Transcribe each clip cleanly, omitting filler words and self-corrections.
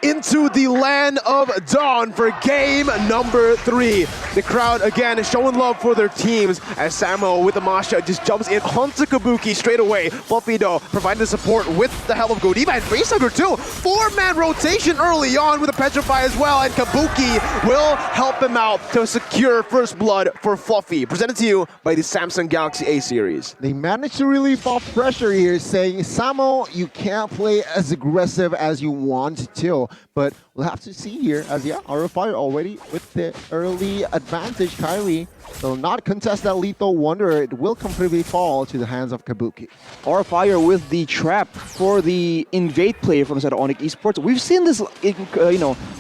into the land of Dawn for game number 3. The crowd again is showing love for their teams as Samo with the Masha just jumps in onto Kabuki straight away. Fluffy though providing the support with the help of Godiva and Facehugger too. 4-man rotation early on with a Petrify as well, and Kabuki will help him out to secure first blood for Fluffy. Presented to you by the Samsung Galaxy A series. They managed to relieve off pressure here, saying, Samo, you can't play as aggressive as you want to. But we'll have to see here, as RFI already with the early advantage. Kairi will not contest that lethal wonder. It will completely fall to the hands of Kabuki. RFI with the trap for the invade player from the side of ONIC Esports. We've seen this,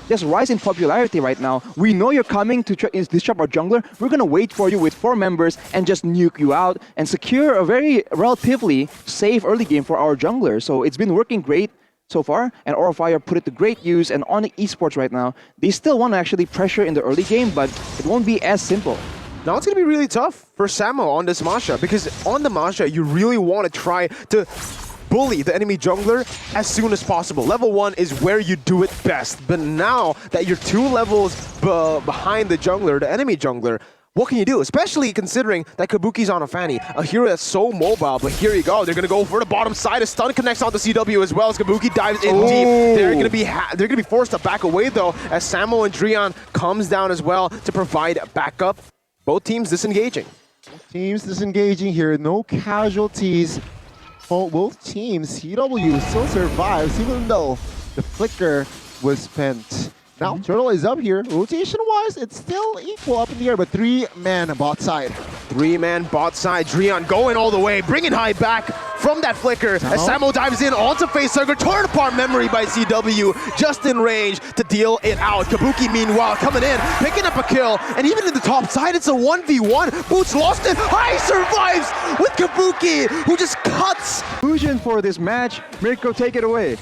just rise in popularity right now. We know you're coming to disrupt our jungler. We're going to wait for you with 4 members and just nuke you out and secure a very relatively safe early game for our jungler. So it's been working great so far, and RFI put it to great use. And ONIC Esports right now, they still want to actually pressure in the early game, but it won't be as simple. Now it's going to be really tough for Samo on this Masha, because on the Masha, you really want to try to bully the enemy jungler as soon as possible. Level 1 is where you do it best. But now that you're 2 levels behind the jungler, the enemy jungler, what can you do? Especially considering that Kabuki's on a Fanny, a hero that's so mobile. But here you go, they're gonna go for the bottom side. A stun connects onto CW as well as Kabuki dives in deep. They're gonna be forced to back away though, as Samo and Drian comes down as well to provide backup. Both teams disengaging. Teams disengaging here, no casualties. Both teams, CW still survives even though the flicker was spent. Now, Turtle is up here. Rotation-wise, it's still equal up in the air, but 3-man bot side. 3-man bot side. Drian going all the way, bringing high back from that flicker as Samo dives in onto Facehugger. Torn apart memory by CW, just in range to deal it out. Kabuki, meanwhile, coming in, picking up a kill, and even in the top side, it's a 1v1. Boots lost it. High survives with Kabuki, who just cuts. Conclusion for this match. Mirko, take it away.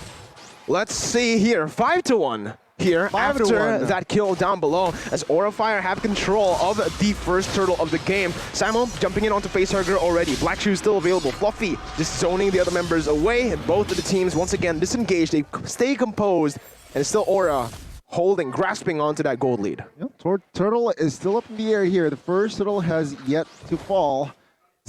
Let's see here, 5-1. Here, after that kill down below, as Aurafire have control of the first turtle of the game. Samo jumping in onto Facehugger already. Black Shoes still available. Fluffy just zoning the other members away, and both of the teams once again disengaged. They stay composed, and it's still Aura holding, grasping onto that gold lead. Yep. Turtle is still up in the air here. The first turtle has yet to fall.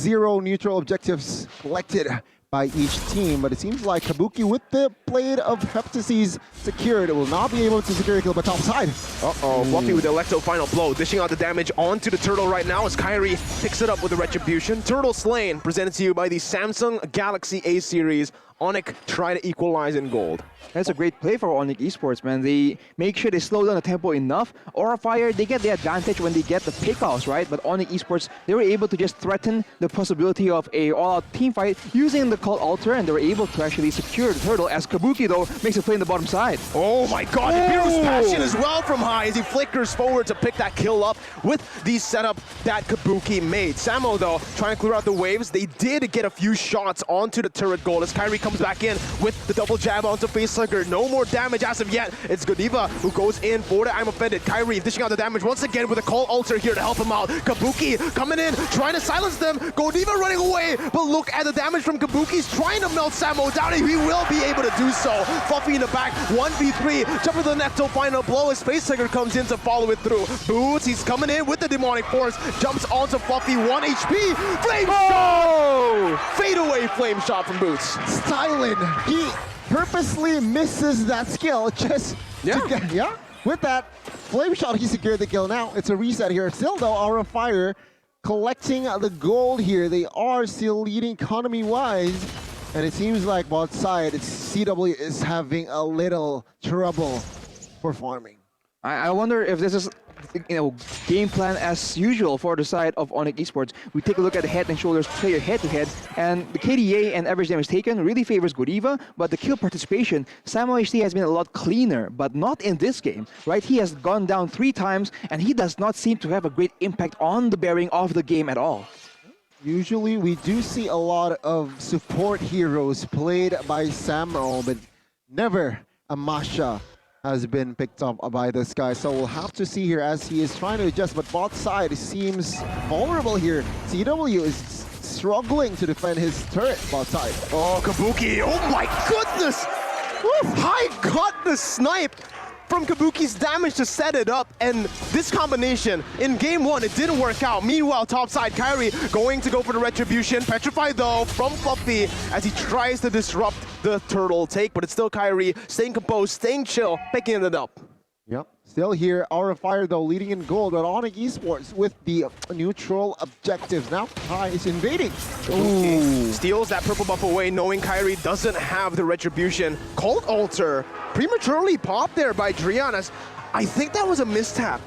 0 neutral objectives collected by each team, but it seems like Kabuki with the Blade of Heptases secured will not be able to secure a kill by top side. Fluffy with the Electro final blow, dishing out the damage onto the turtle right now as Kairi picks it up with the Retribution. Turtle slain, presented to you by the Samsung Galaxy A series. ONIC try to equalize in gold. That's a great play for ONIC Esports, man. They make sure they slow down the tempo enough. Aurafire, they get the advantage when they get the pickoffs, right? But ONIC Esports, they were able to just threaten the possibility of a all-out team fight using the Cult Altar, and they were able to actually secure the turtle as Kabuki, though, makes a play in the bottom side. Oh my god, Hero's Passion as well from high as he flickers forward to pick that kill up with the setup that Kabuki made. Samo, though, trying to clear out the waves. They did get a few shots onto the turret gold as Kairi comes back in with the double jab onto Facehugger. No more damage as of yet. It's Godiva who goes in for the I'm Offended. Kairi dishing out the damage once again with a Call Altar here to help him out. Kabuki coming in, trying to silence them. Godiva running away, but look at the damage from Kabuki. He's trying to melt Samo down, and he will be able to do so. Fluffy in the back, 1v3, jumping to the Necto final blow as Facehugger comes in to follow it through. Boots, he's coming in with the Demonic Force, jumps onto Fluffy, 1 HP, flame shot! Fade away flame shot from Boots. Styling, he purposely misses that skill just to get, with that flame shot, he secured the kill. Now it's a reset here. Still though, Aurafire collecting the gold here. They are still leading economy-wise, and it seems like both sides, CW is having a little trouble for farming. I wonder if this is, game plan as usual for the side of ONIC Esports. We take a look at the Head and Shoulders player head-to-head, and the KDA and average damage taken really favors Godiva, but the kill participation, Samo HD has been a lot cleaner, but not in this game, right? He has gone down 3 times, and he does not seem to have a great impact on the bearing of the game at all. Usually we do see a lot of support heroes played by Samo, but never a Masha has been picked up by this guy. So we'll have to see here as he is trying to adjust, but bot side seems vulnerable here. CW is struggling to defend his turret bot side. Oh, Kabuki, oh my goodness! High got the snipe from Kabuki's damage to set it up, and this combination in game one, it didn't work out. Meanwhile, topside, Kairi going to go for the retribution. Petrified though from Fluffy as he tries to disrupt the turtle take, but it's still Kairi staying composed, staying chill, picking it up. Yep, still here. Aura Fire though leading in gold at ONIC Esports with the neutral objectives. Now High is invading. Ooh. Steals that purple buff away, knowing Kairi doesn't have the retribution. Cult Altar prematurely popped there by Drian. I think that was a mistap.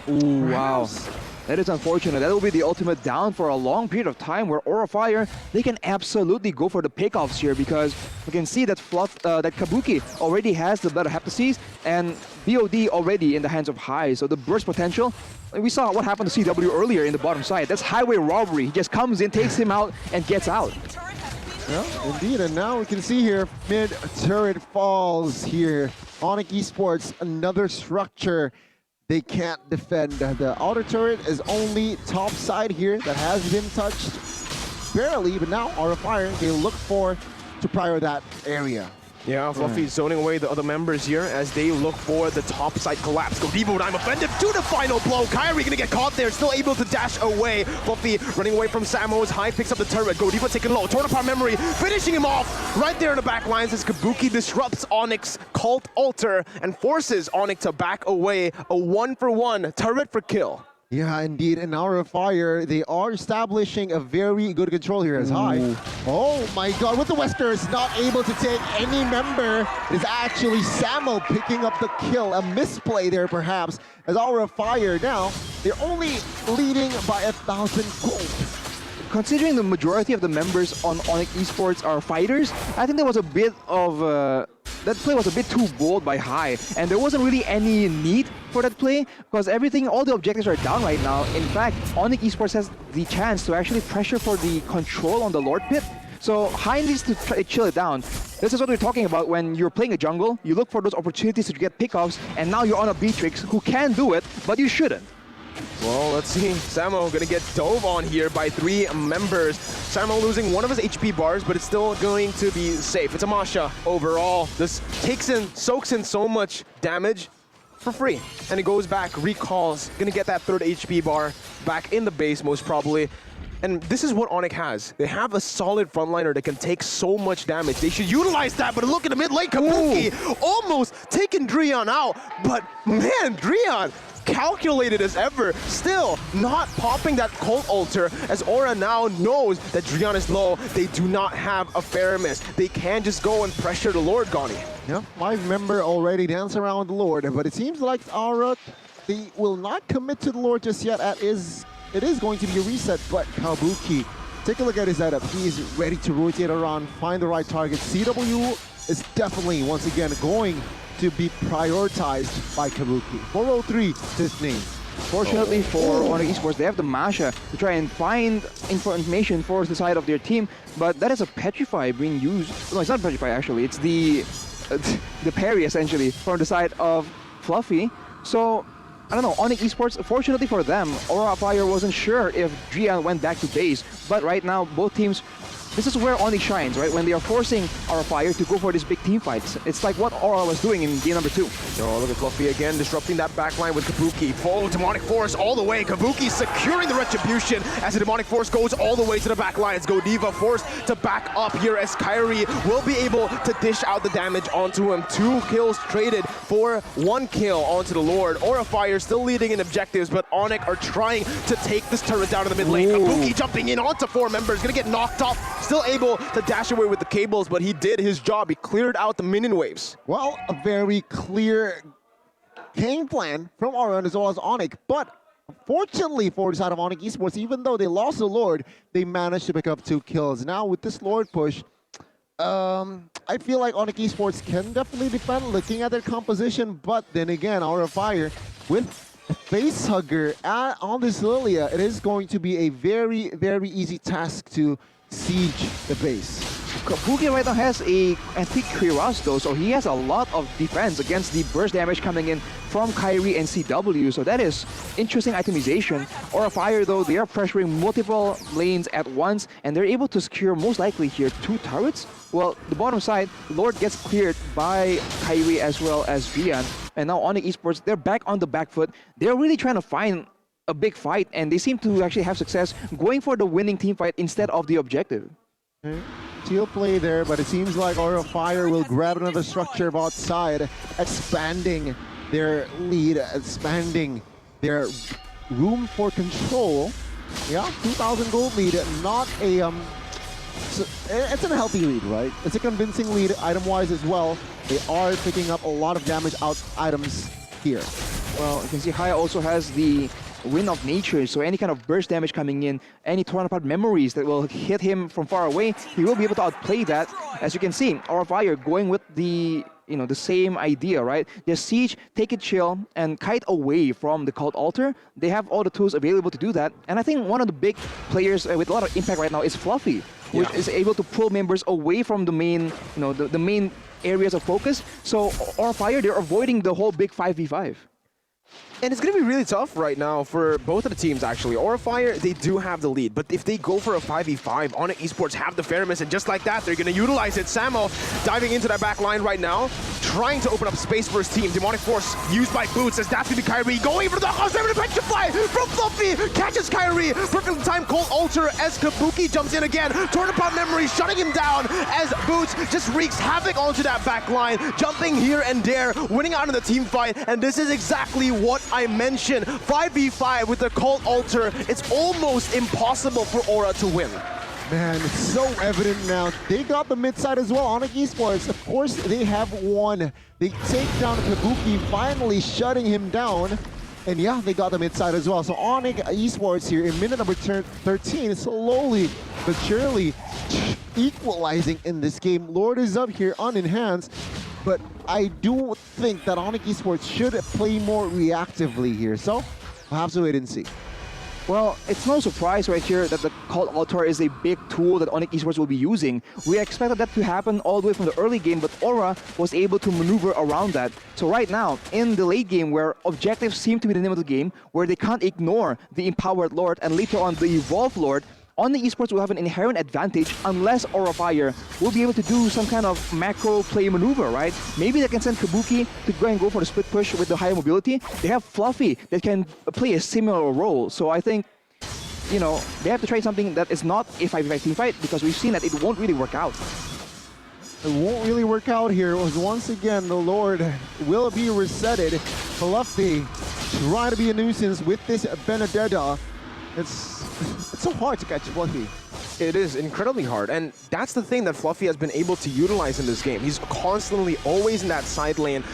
Ooh, wow. That is unfortunate. That will be the ultimate down for a long period of time where Aura Fire, they can absolutely go for the pickoffs here because we can see that that Kabuki already has the Blood of Heptases and BOD already in the hands of High. So the burst potential, we saw what happened to CW earlier in the bottom side. That's highway robbery. He just comes in, takes him out, and gets out. Yeah, indeed, and now we can see here, mid turret falls here. ONIC Esports, another structure they can't defend. The outer turret is only top side here that has been touched barely, but now Aura Fire, they look for to prior that area. Yeah, Fluffy zoning away the other members here as they look for the top side collapse. Godiva with I'm offended to the final blow. Kairi gonna get caught there, still able to dash away. Fluffy running away from Samo's. High picks up the turret. Godiva taking low. Torn apart memory, finishing him off right there in the back lines as Kabuki disrupts ONIC's Cult Altar and forces ONIC to back away. A 1-for-1 turret for kill. Yeah, indeed, and Aura Fire, they are establishing a very good control here as High. Oh my god, with the Westers not able to take any member, it is actually Samo picking up the kill. A misplay there perhaps, as Aura Fire now, they're only leading by 1,000 gold. Considering the majority of the members on ONIC Esports are fighters, I think there was a bit of that play was a bit too bold by High, and there wasn't really any need for that play because all the objectives are down right now. In fact, ONIC Esports has the chance to actually pressure for the control on the Lord Pit. So High needs to try to chill it down. This is what we're talking about when you're playing a jungle. You look for those opportunities to get pickoffs, and now you're on a Beatrix who can do it, but you shouldn't. Well, let's see. Samo gonna get dove on here by 3 members. Samo losing one of his HP bars, but it's still going to be safe. It's a Masha overall. This soaks in so much damage for free. And he goes back, recalls, gonna get that 3rd HP bar back in the base most probably. And this is what ONIC has. They have a solid frontliner that can take so much damage. They should utilize that, but look at the mid lane. Kabuki almost taking Drian out. But man, Drian calculated as ever, still not popping that Cult Altar as Aura now knows that Drian is low. They do not have a fair miss. They can just go and pressure the Lord, Gani. Yeah, 5 member already dance around the Lord, but it seems like Aura, they will not commit to the Lord just yet. It is going to be a reset, but Kabuki, take a look at his setup. He is ready to rotate around, find the right target. CW is definitely, once again, going to be prioritized by Kabuki. 403 is his name. Fortunately for ONIC Esports, they have the Masha to try and find information for the side of their team, but that is a Petrify being used. No, it's not Petrify actually, it's the parry essentially from the side of Fluffy. So, I don't know, ONIC Esports, fortunately for them, Aura Fire wasn't sure if Drian went back to base, but right now both teams, this is where ONIC shines, right? When they are forcing Aura Fire to go for these big team fights. It's like what Aura was doing in game number 2. Oh, look at Fluffy again, disrupting that backline with Kabuki. Full Demonic Force all the way. Kabuki securing the retribution as the Demonic Force goes all the way to the backline. It's Godiva forced to back up here as Kairi will be able to dish out the damage onto him. 2 kills traded for 1 kill onto the Lord. Aura Fire still leading in objectives, but ONIC are trying to take this turret down in the mid lane. Kabuki jumping in onto 4 members, gonna get knocked off. Still able to dash away with the cables, but he did his job. He cleared out the minion waves. Well, a very clear game plan from Aura as well as ONIC, but fortunately for the side of ONIC Esports, even though they lost the Lord, they managed to pick up 2 kills. Now with this Lord push, I feel like ONIC Esports can definitely defend looking at their composition, but then again, Aura Fire with a face hugger on this Lilia, it is going to be a very, very easy task to siege the base. Kabuki right now has a antique cuirass though, so he has a lot of defense against the burst damage coming in from Kairi and CW, so that is interesting itemization. Aura Fire though, they are pressuring multiple lanes at once, and they're able to secure most likely here 2 turrets. Well, the bottom side, Lord gets cleared by Kairi as well as Vian, and now ONIC Esports, they're back on the back foot. They're really trying to find a big fight, and they seem to actually have success going for the winning team fight instead of the objective. Teal play there, but it seems like Aura Fire will grab another structure outside, expanding their lead, expanding their room for control. Yeah, 2,000 gold lead, not a it's a healthy lead, right? It's a convincing lead item-wise as well. They are picking up a lot of damage out items here. Well, you can see Haya also has the Wind of Nature, so any kind of burst damage coming in, any torn apart memories that will hit him from far away, he will be able to outplay that. As you can see, Aura Fire going with the the same idea, right? Just siege, take it chill, and kite away from the Cult Altar. They have all the tools available to do that, and I think one of the big players with a lot of impact right now is Fluffy, which is able to pull members away from the main, the main areas of focus. So Aura Fire, they're avoiding the whole big 5v5. And it's going to be really tough right now for both of the teams, actually. Aura Fire, they do have the lead, but if they go for a 5v5, ONIC Esports have the fairness, and just like that, they're going to utilize it. Samo diving into that back line right now, trying to open up space for his team. Demonic Force used by Boots as that's going to be Kairi going for the house, able to petrify from Fluffy, catches Kairi, perfectly timed Cold Altar as Kabuki jumps in again. Torn apart memory, shutting him down as Boots just wreaks havoc onto that back line, jumping here and there, winning out in the team fight, and this is exactly what I mentioned. 5v5 with the Cult Altar, it's almost impossible for Aura to win. Man, it's so evident now. They got the mid side as well. ONIC Esports, of course, they have won. They take down Kabuki, finally shutting him down. And yeah, they got the mid side as well. So ONIC Esports here in minute number 13, slowly but surely equalizing in this game. Lord is up here unenhanced. But I do think that ONIC Esports should play more reactively here. So we'll have to wait and see. Well, it's no surprise right here that the Cult Altar is a big tool that ONIC Esports will be using. We expected that to happen all the way from the early game, but Aura was able to maneuver around that. So right now, in the late game, where objectives seem to be the name of the game, where they can't ignore the Empowered Lord and later on the Evolved Lord, ONIC Esports will have an inherent advantage unless Aura Fire will be able to do some kind of macro play maneuver, right? Maybe they can send Kabuki to go and go for the split push with the higher mobility. They have Fluffy that can play a similar role. So I think, they have to try something that is not a 5v5 team fight, because we've seen that it won't really work out. It won't really work out here. Once again, the Lord will be resetted. Fluffy trying to be a nuisance with this Benedetta. It's so hard to catch Fluffy. It is incredibly hard, and that's the thing that Fluffy has been able to utilize in this game. He's constantly always in that side lane,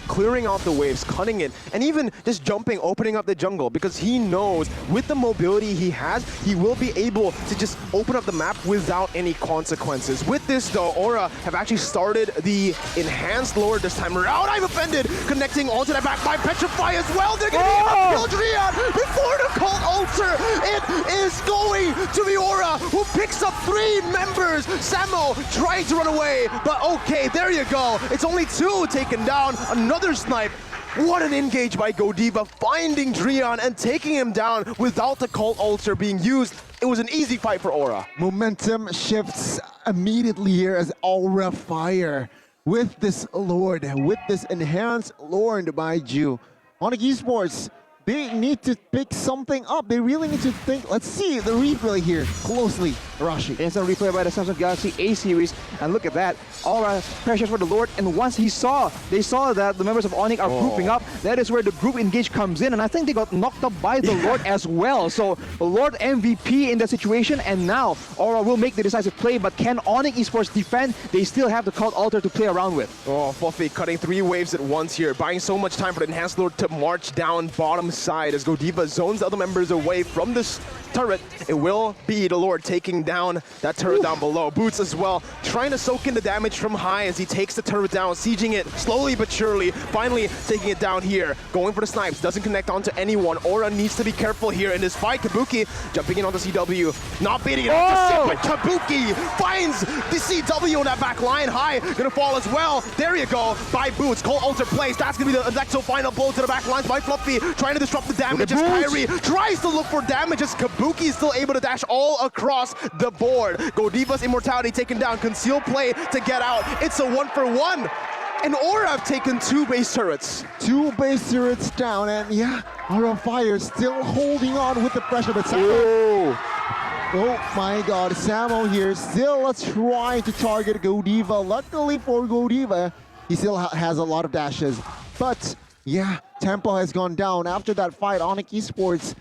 clearing out the waves, cutting it, and even just jumping, opening up the jungle, because he knows with the mobility he has, he will be able to just open up the map without any consequences. With this though, Aura have actually started the enhanced Lord this time around. I'm offended, connecting onto that back by Petrify as well. They're going to kill Drian before the Cult Altar. It is going to be Aura who picks up 3 members. Samo trying to run away, but okay, there you go. It's only 2 taken down. Another snipe. What an engage by Godiva, finding Drian and taking him down without the Cult Altar being used. It was an easy fight for Aura. Momentum shifts immediately here as Aura Fire with this Lord, with this enhanced Lord, mind you. ONIC Esports, they need to pick something up. They really need to think. Let's see the replay here closely. Rashi. Instant replay by the Samsung Galaxy A series, and look at that. Aura pressures for the Lord, and once they saw that the members of ONIC are grouping up, that is where the group engage comes in, and I think they got knocked up by the Lord as well. So Lord MVP in that situation, and now Aura will make the decisive play, but can ONIC Esports defend? They still have the Cult Altar to play around with. Oh, Fluffy cutting 3 waves at once here, buying so much time for the Enhanced Lord to march down bottom team side as Godiva zones the other members away from this turret. It will be the Lord taking down that turret down below. Boots as well, trying to soak in the damage from High as he takes the turret down, sieging it slowly but surely, finally taking it down here. Going for the snipes, doesn't connect onto anyone. Aura needs to be careful here in this fight. Kabuki jumping in on the CW, not beating it up to but Kabuki finds the CW on that back line. High gonna fall as well. There you go, by Boots. Cold Alter plays, that's gonna be the Nexo final blow to the back lines by Fluffy, trying to disrupt the damage as Kairi tries to look for damage as Kabuki is still able to dash all across the board. Godiva's immortality taken down, conceal play to get out. It's a 1-for-1. And Aura have taken 2 base turrets. 2 base turrets down, and yeah, Aura Fire still holding on with the pressure, but Samo, oh my god, Samo here still trying to target Godiva. Luckily for Godiva, he still has a lot of dashes. But yeah, tempo has gone down after that fight. ONIC Esports,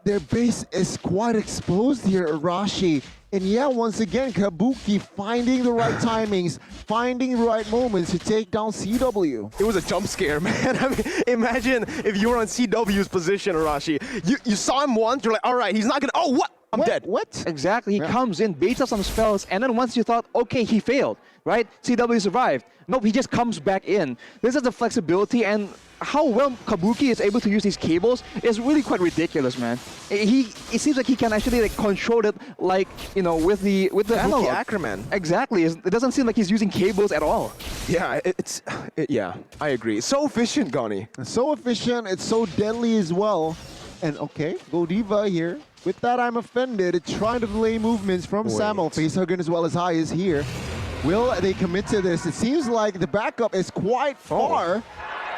their base is quite exposed here, Arashi. And yeah, once again, Kabuki finding the right timings, finding the right moments to take down CW. It was a jump scare, man. I mean, imagine if you were on CW's position, Arashi. You saw him once, you're like, all right, he's not gonna, oh, what? I'm dead. What? Exactly, he comes in, baits up some spells, and then once you thought, okay, he failed, right? CW survived. Nope, he just comes back in. This is the flexibility, and how well Kabuki is able to use these cables is really quite ridiculous, man. It seems like he can actually like control it, like, you know, with the analog. Ackerman. Exactly. It doesn't seem like he's using cables at all. Yeah, yeah, I agree. So efficient, Gani. So efficient, it's so deadly as well. And okay, Godiva here. With that, I'm offended. Trying to delay movements from Samo. Facehugger as well as High is here. Will they commit to this? It seems like the backup is quite far.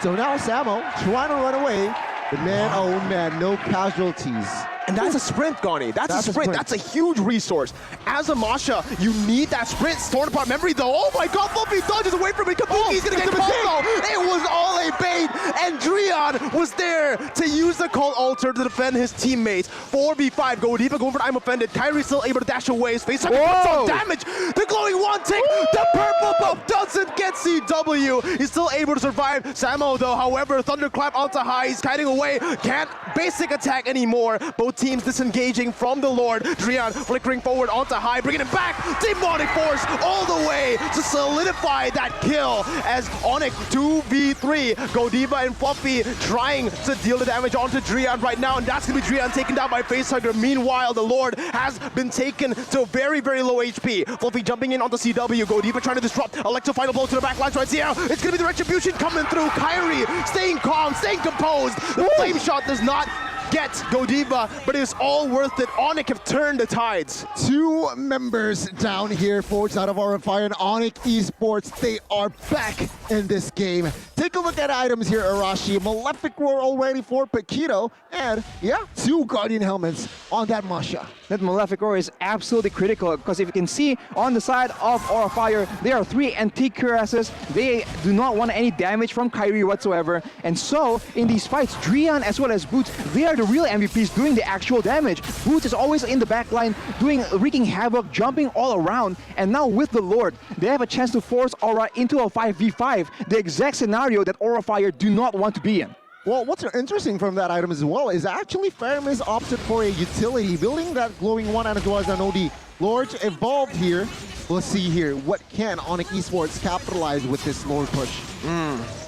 So now Samo trying to run away. But man, oh man, no casualties. And that's a sprint, Gani. That's a sprint. That's a huge resource. As a Masha, you need that sprint. Torn apart memory, though. Oh my god, Fluffy dodges away from it. Kabuki's gonna get the combo. It was all a bait. And Drian was there to use the Cold Alter to defend his teammates. 4v5. Godiva going for I'm offended. Kairi still able to dash away. His face puts some damage. The glowing one tick. The purple buff doesn't get CW. He's still able to survive. Samo, though, however, thunderclap onto High. He's kiting away. Can't basic attack anymore. Both teams disengaging from the Lord. Drian flickering forward onto High, bringing it back. Demonic Force all the way to solidify that kill as ONIC 2v3. Godiva and Fluffy trying to deal the damage onto Drian right now, and that's going to be Drian taken down by Facehugger. Meanwhile, the Lord has been taken to very, very low HP. Fluffy jumping in onto CW. Godiva trying to disrupt. Electro final blow to the back line right here. It's going to be the Retribution coming through. Kairi staying calm, staying composed. The flame shot does not get Godiva, but it's all worth it. ONIC have turned the tides. 2 members down here, forwards out of Aura Fire and ONIC Esports. They are back in this game. Take a look at items here, Arashi. Malefic Roar already for Paquito, and yeah, 2 Guardian helmets on that Masha. That Malefic Roar is absolutely critical, because if you can see on the side of Aura Fire, there are 3 antique cuirasses. They do not want any damage from Kairi whatsoever, and so in these fights, Drian as well as Boots, they are the real MVPs doing the actual damage. Boots is always in the back line, wreaking havoc, jumping all around, and now with the Lord, they have a chance to force Aura into a 5v5, the exact scenario that Aura Fire do not want to be in. Well, what's interesting from that item as well is actually Faramis opted for a utility, building that glowing one as well as an OD. Lord evolved here. Let's see here, what can ONIC Esports capitalize with this Lord push?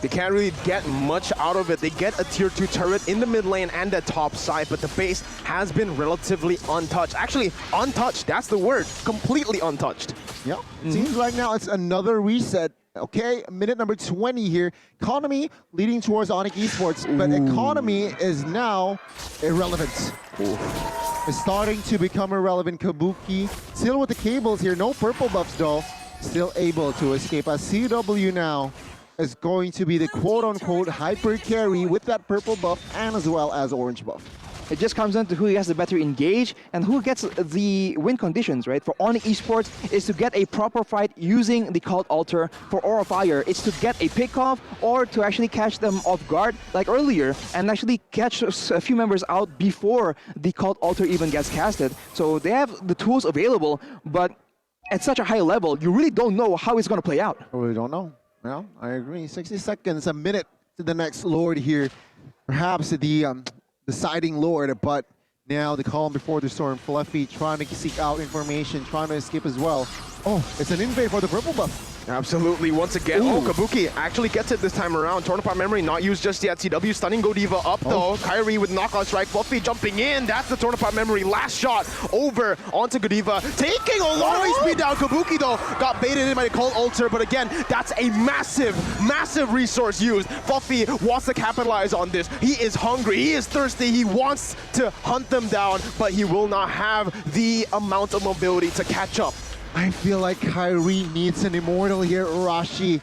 They can't really get much out of it. They get a tier 2 turret in the mid lane and the top side, but the base has been relatively untouched. Actually, untouched, that's the word. Completely untouched. Yeah, seems like now it's another reset. Okay, minute number 20 here. Economy leading towards ONIC Esports, but Economy is now irrelevant. It's starting to become irrelevant. Kabuki still with the cables here. No purple buffs though. Still able to escape. As CW now is going to be the quote-unquote hyper carry with that purple buff and as well as orange buff. It just comes down to who has the better engage and who gets the win conditions, right? For ONIC Esports, is to get a proper fight using the Cult Altar. For Aura Fire, it's to get a pick-off or to actually catch them off guard like earlier and actually catch a few members out before the Cult Altar even gets casted. So they have the tools available, but at such a high level, you really don't know how it's going to play out. I really don't know. Yeah, I agree. 60 seconds, a minute to the next Lord here. perhaps the deciding lord, but now the calm before the storm. Fluffy trying to seek out information, trying to escape as well. Oh, it's an invade for the purple buff. Absolutely, once again. Ooh. Oh, Kabuki actually gets it this time around. Torn apart memory, not used just yet. CW stunning Godiva up though. Kairi with knockout strike. Fluffy jumping in. That's the torn apart memory. Last shot over onto Godiva. Taking a lot of HP down. Kabuki though got baited in by the Cold Ulcer, but again, that's a massive, massive resource used. Fluffy wants to capitalize on this. He is hungry. He is thirsty. He wants to hunt them down, but he will not have the amount of mobility to catch up. I feel like Kairi needs an immortal here, Urashi.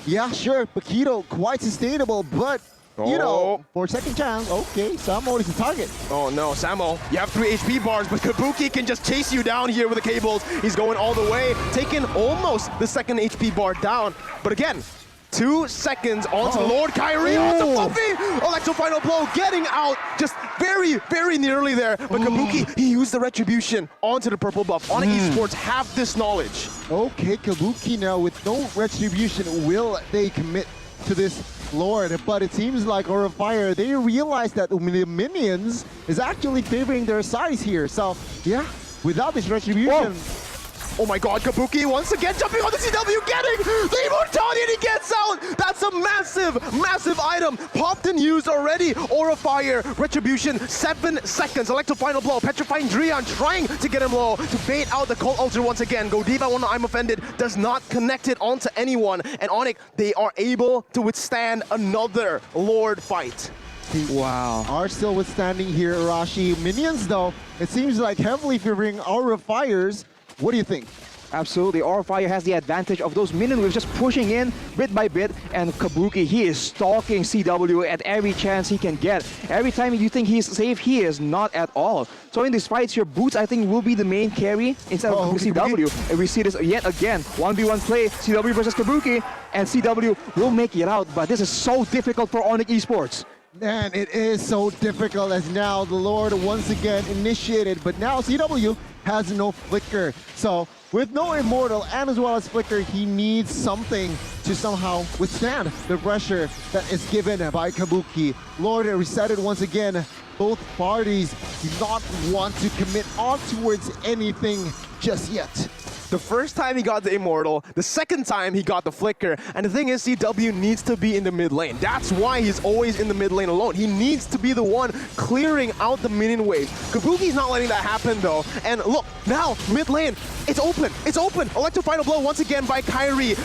Yeah, sure, Paquito, quite sustainable, but, you know, for second chance, okay, Samo is the target. Oh no, Samo, you have 3 HP bars, but Kabuki can just chase you down here with the cables. He's going all the way, taking almost the second HP bar down. But again, 2 seconds onto Lord Kairi, onto Fluffy! Electro final blow, getting out just very, very nearly there. But Kabuki, he used the retribution onto the purple buff. ONIC Esports have this knowledge. Okay, Kabuki now with no retribution, will they commit to this Lord? But it seems like Aura Fire, they realize that the minions is actually favoring their sides here. So, yeah, without this retribution, Oh my god, Kabuki once again jumping on the CW, getting the immortality, and he gets out! That's a massive, massive item. Popped and used already. Aura Fire, Retribution, 7 seconds. Electro Final Blow, Petrifying Drian trying to get him low, to bait out the Cold Ulcer once again. Godiva, one I'm offended, does not connect it onto anyone. And ONIC, they are able to withstand another Lord fight. Wow. Are still withstanding here, Urashi. Minions, though, it seems like heavily favoring Aura Fires. What do you think? Absolutely, Aura Fire has the advantage of those minion waves just pushing in bit by bit, and Kabuki, he is stalking CW at every chance he can get. Every time you think he's safe, he is not at all. So in these fights, your Boots, I think, will be the main carry instead of CW. And we see this yet again, 1v1 play, CW versus Kabuki, and CW will make it out, but this is so difficult for ONIC Esports. Man, it is so difficult as now the Lord once again initiated, but now CW has no Flicker. So with no Immortal and as well as Flicker, he needs something to somehow withstand the pressure that is given by Kabuki. Lord resetted once again. Both parties do not want to commit on towards anything just yet. The first time he got the Immortal, the second time he got the Flicker, and the thing is CW needs to be in the mid lane. That's why he's always in the mid lane alone. He needs to be the one clearing out the minion wave. Kabuki's not letting that happen though, and look, now mid lane, it's open, it's open. Electro Final Blow once again by Kairi,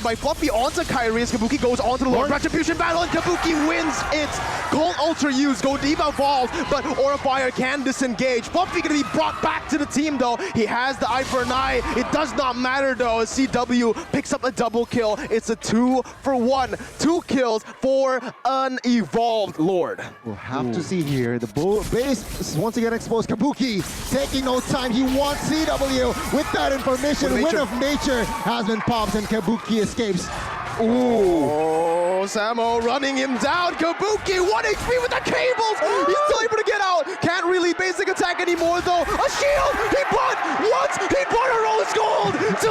by Fluffy onto Kairi as Kabuki goes onto the Lord Retribution battle, and Kabuki wins it. Cold Ultra used, Godiva falls, but Aura Fire can disengage. Fluffy gonna be brought back to the team though. He has the eye for an eye. It does not matter though, as CW picks up a double kill. It's a 2-for-1. 2 kills for an evolved Lord. We'll have to see here. The base is once again exposed. Kabuki taking no time. He wants CW with that information. Wind of Nature has been popped and Kabuki escapes. Oh, Samo running him down. Kabuki, 1 HP with the cables. He's still able to get out. Can't really basic attack anymore though. A shield. He bought what? He bought a rose gold to,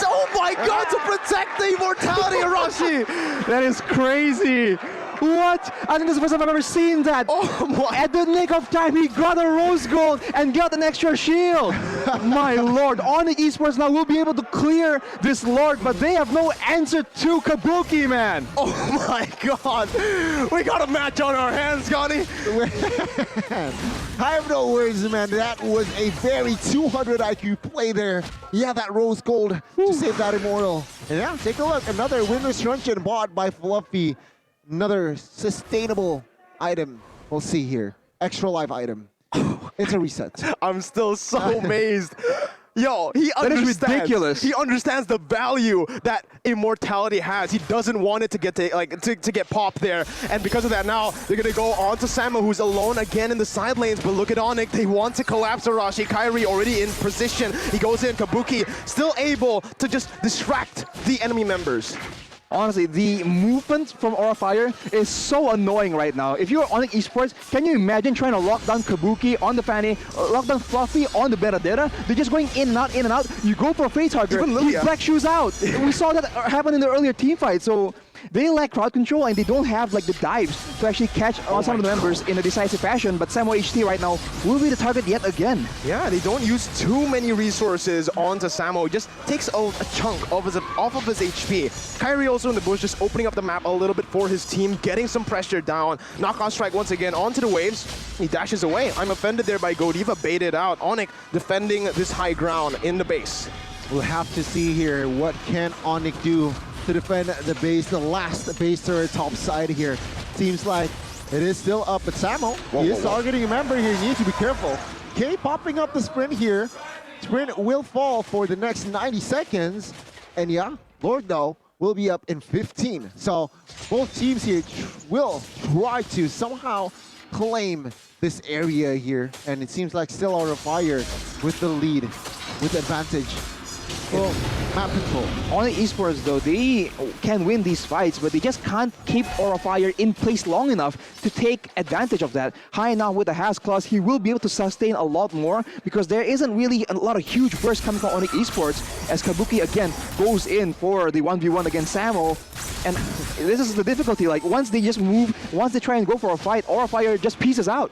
oh my god, to protect the immortality, Arashi. That is crazy. What? I think this is the first time I've ever seen that. Oh my. At the nick of time, he got a rose gold and got an extra shield. My lord, ONIC Esports now will be able to clear this Lord, but they have no answer to Kabuki, man. Oh my god. We got a match on our hands, Gani. I have no words, man. That was a very 200 IQ play there. Yeah, that rose gold to save that Immortal. And yeah, take a look. Another Winner's Truncheon bought by Fluffy. Another sustainable item. We'll see here. Extra life item. It's a reset. I'm still so amazed. Yo, he understands. That is ridiculous. He understands the value that immortality has. He doesn't want it to get to get popped there, and because of that, now they're gonna go on to Samo, who's alone again in the side lanes. But look at ONIC; they want to collapse Arashi. Kairi already in position. He goes in. Kabuki still able to just distract the enemy members. Honestly, the movement from Aura Fire is so annoying right now. If you're ONIC Esports, can you imagine trying to lock down Kabuki on the Fanny, lock down Fluffy on the Benedetta? They're just going in and out, in and out. You go for a face hugger, he black shoes out. We saw that happen in the earlier team fight. So they lack crowd control and they don't have like the dives to actually catch on some of the members in a decisive fashion. But Samo HT right now will be the target yet again. Yeah, they don't use too many resources onto Samo. He just takes a chunk off of his HP. Kairi also in the bush, just opening up the map a little bit for his team, getting some pressure down. Knockout strike once again onto the waves. He dashes away. I'm offended there by Godiva, baited out. ONIC defending this high ground in the base. We'll have to see here what can ONIC do to defend the base, the last base turret top side here. Seems like it is still up, but Samo, he is targeting a member here. You need to be careful. Okay, popping up the sprint here. Sprint will fall for the next 90 seconds. And yeah, Lord though will be up in 15. So both teams here will try to somehow claim this area here. And it seems like still Aura Fire with the lead, with advantage. Well, map control. ONIC Esports though, they can win these fights, but they just can't keep Aura Fire in place long enough to take advantage of that. High now with the Has Claws, he will be able to sustain a lot more because there isn't really a lot of huge bursts coming from ONIC Esports as Kabuki again goes in for the 1v1 against Samo. And this is the difficulty, like once they just move, once they try and go for a fight, Aura Fire just pieces out.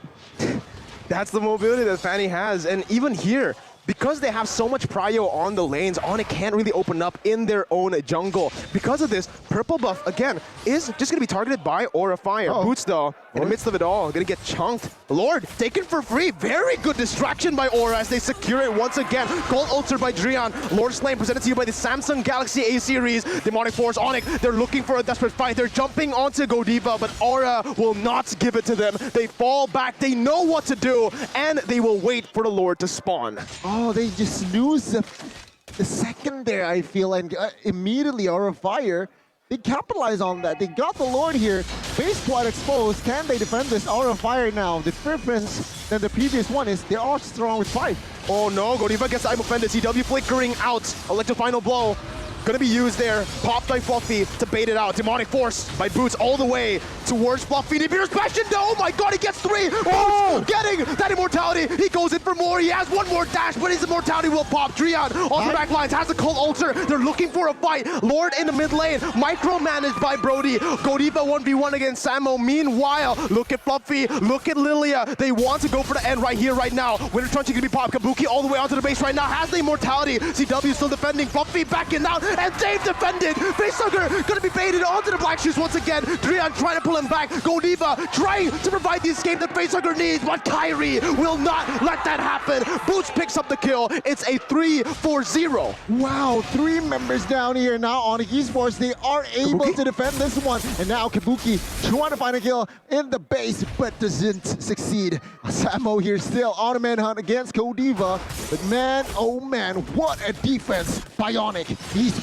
That's the mobility that Fanny has, and even here, because they have so much prio on the lanes, ONIC can't really open up in their own jungle. Because of this, Purple Buff, again, is just going to be targeted by Aura Fire. Boots, though, in the midst of it all, going to get chunked. Lord, taken for free. Very good distraction by Aura as they secure it once again. Gold Ulcer by Drian. Lord Slain presented to you by the Samsung Galaxy A-Series. Demonic Force, ONIC, they're looking for a desperate fight. They're jumping onto Godiva, but Aura will not give it to them. They fall back. They know what to do, and they will wait for the Lord to spawn. Oh, they just lose the second there, I feel, and immediately Aura Fire, they capitalize on that. They got the Lord here. Base quite exposed. Can they defend this Aura Fire now? The difference than the previous one is they are strong with 5. Oh no, Godiva gets I'm offended. CW flickering out. Electric Final Blow. Gonna be used there. Popped by Fluffy to bait it out. Demonic Force by Boots all the way towards Fluffy. Nibiru's passion. Oh my god, he gets 3. Boots getting that immortality. He goes in for more. He has one more dash, but his immortality will pop. Drian on the back lines has a cold ulcer. They're looking for a fight. Lord in the mid lane. Micromanaged by Brody. Godiva 1v1 against Samo. Meanwhile, look at Fluffy. Look at Lilia. They want to go for the end right here, right now. Winter Truncheon gonna be popped. Kabuki all the way onto the base right now. Has the immortality. CW still defending. Fluffy backing out. And they've defended. Facehugger gonna be baited onto the Black Shoes once again. Drian trying to pull him back. Godiva trying to provide the escape that Facehugger needs, but Kairi will not let that happen. Boots picks up the kill. It's a 3-4-0. Wow, 3 members down here now on ONIC Esports. They are able to defend this one. And now Kabuki trying to find a kill in the base, but doesn't succeed. Samo here still on a manhunt against Godiva. But man, oh man, what a defense by ONIC Esports.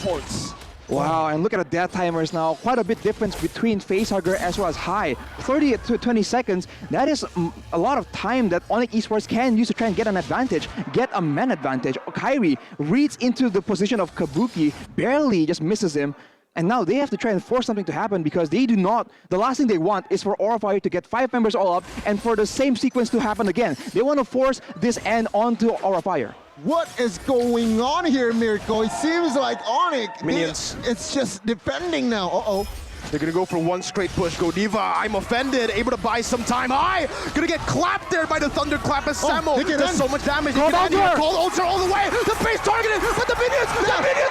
Wow, and look at the death timers now. Quite a bit difference between Facehugger as well as High. 30 to 20 seconds. That is a lot of time that ONIC Esports can use to try and get an advantage, get a man advantage. Kairi reads into the position of Kabuki, barely just misses him. And now they have to try and force something to happen because they do not, the last thing they want is for Aura Fire to get 5 members all up and for the same sequence to happen again. They want to force this end onto Aura Fire. What is going on here, Mirko? It seems like ONIC, Minions. It's just defending now. Uh-oh. They're gonna go for one straight push. Godiva, I'm offended, able to buy some time. High, gonna get clapped there by the Thunderclap as Samo does so much damage. Cold Ulcer all the way. The base targeted, but the minions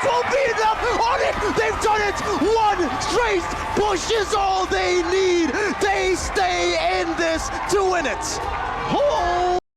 won't beat them. ONIC, they've done it. One straight push is all they need. They stay in this to win it. Oh!